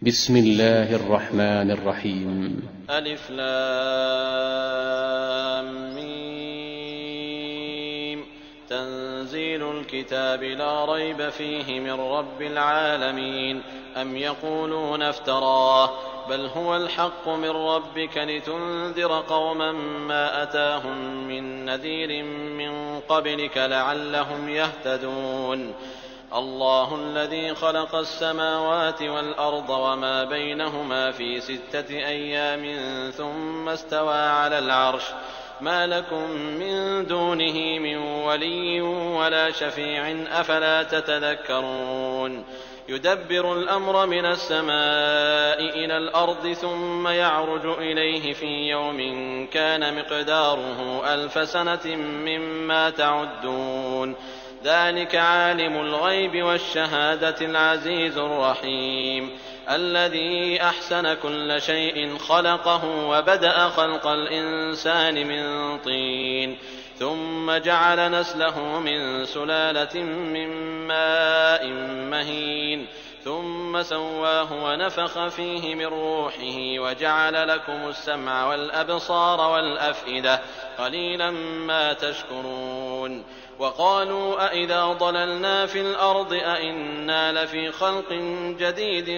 بسم الله الرحمن الرحيم. ألف لام ميم. تنزيل الكتاب لا ريب فيه من رب العالمين. أم يقولون افتراه بل هو الحق من ربك لتنذر قوما ما أتاهم من نذير من قبلك لعلهم يهتدون. الله الذي خلق السماوات والأرض وما بينهما في 6 أيام ثم استوى على العرش ما لكم من دونه من ولي ولا شفيع أفلا تتذكرون. يدبر الأمر من السماء إلى الأرض ثم يعرج إليه في يوم كان مقداره 1000 سنة مما تعدون. ذلك عالم الغيب والشهادة العزيز الرحيم الذي أحسن كل شيء خلقه وبدأ خلق الإنسان من طين ثم جعل نسله من سلالة من ماء مهين ثم سواه ونفخ فيه من روحه وجعل لكم السمع والأبصار والأفئدة قليلا ما تشكرون. وقالوا أإذا ضللنا في الأرض أإنا لفي خلق جديد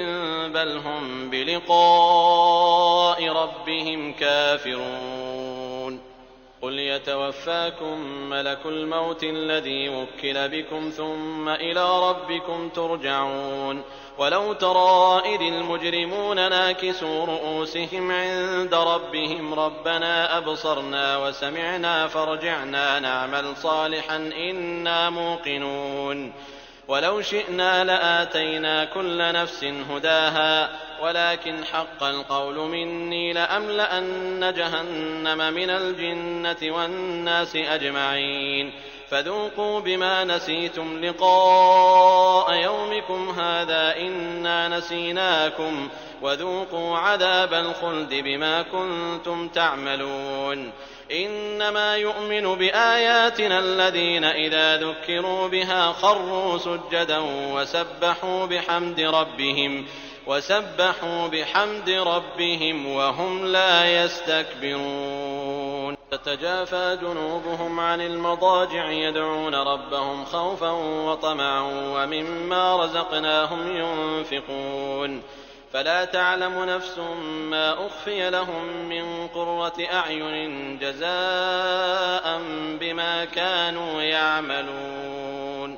بل هم بلقاء ربهم كافرون. قل يتوفاكم ملك الموت الذي وكل بكم ثم إلى ربكم ترجعون. ولو ترى إذ المجرمون ناكسوا رؤوسهم عند ربهم ربنا أبصرنا وسمعنا فارجعنا نعمل صالحا إنا موقنون. ولو شئنا لآتينا كل نفس هداها ولكن حق القول مني لأملأن جهنم من الجنة والناس أجمعين. فذوقوا بما نسيتم لقاء يومكم هذا إنا نسيناكم وذوقوا عذاب الخلد بما كنتم تعملون. إنما يؤمن بآياتنا الذين إذا ذكروا بها خروا سجدا وسبحوا بحمد ربهم وهم لا يستكبرون. تتجافى جنوبهم عن المضاجع يدعون ربهم خوفا وطمعا ومما رزقناهم ينفقون. فلا تعلم نفس ما أخفي لهم من قرة أعين جزاء بما كانوا يعملون.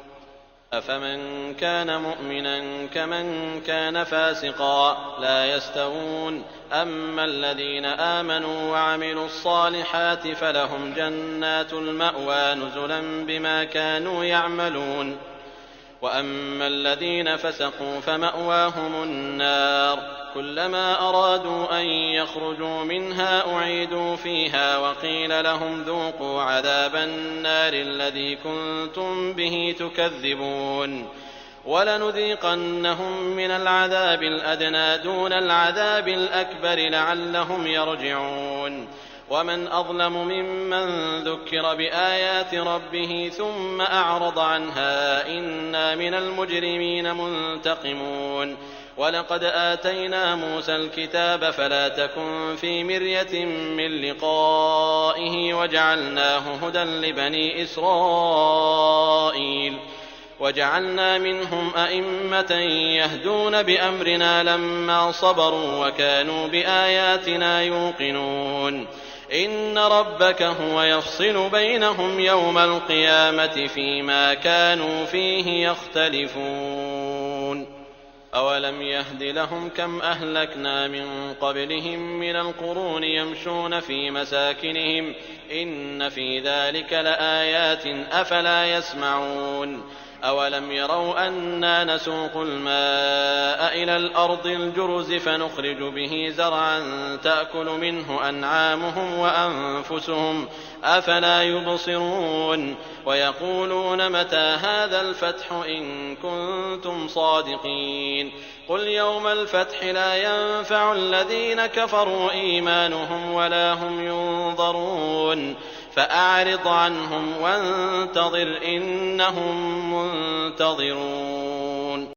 أفمن كان مؤمنا كمن كان فاسقا لا يستوون. أما الذين آمنوا وعملوا الصالحات فلهم جنات المأوى نزلا بما كانوا يعملون. وأما الذين فسقوا فمأواهم النار كلما أرادوا أن يخرجوا منها أعيدوا فيها وقيل لهم ذوقوا عذاب النار الذي كنتم به تكذبون. ولنذيقنهم من العذاب الأدنى دون العذاب الأكبر لعلهم يرجعون. ومن أظلم ممن ذكر بآيات ربه ثم أعرض عنها إنا من المجرمين منتقمون. ولقد آتينا موسى الكتاب فلا تكن في مرية من لقائه وجعلناه هدى لبني إسرائيل. وجعلنا منهم أئمة يهدون بأمرنا لما صبروا وكانوا بآياتنا يوقنون. إن ربك هو يفصل بينهم يوم القيامة فيما كانوا فيه يختلفون. أولم يهد لهم كم أهلكنا من قبلهم من القرون يمشون في مساكنهم إن في ذلك لآيات أفلا يسمعون. أولم يروا أنا نسوق الماء إلى الأرض الجرز فنخرج به زرعا تأكل منه أنعامهم وأنفسهم أفلا يبصرون. ويقولون متى هذا الفتح إن كنتم صادقين. قل يوم الفتح لا ينفع الذين كفروا إيمانهم ولا هم ينظرون. فأعرض عنهم وانتظر إنهم منتظرون.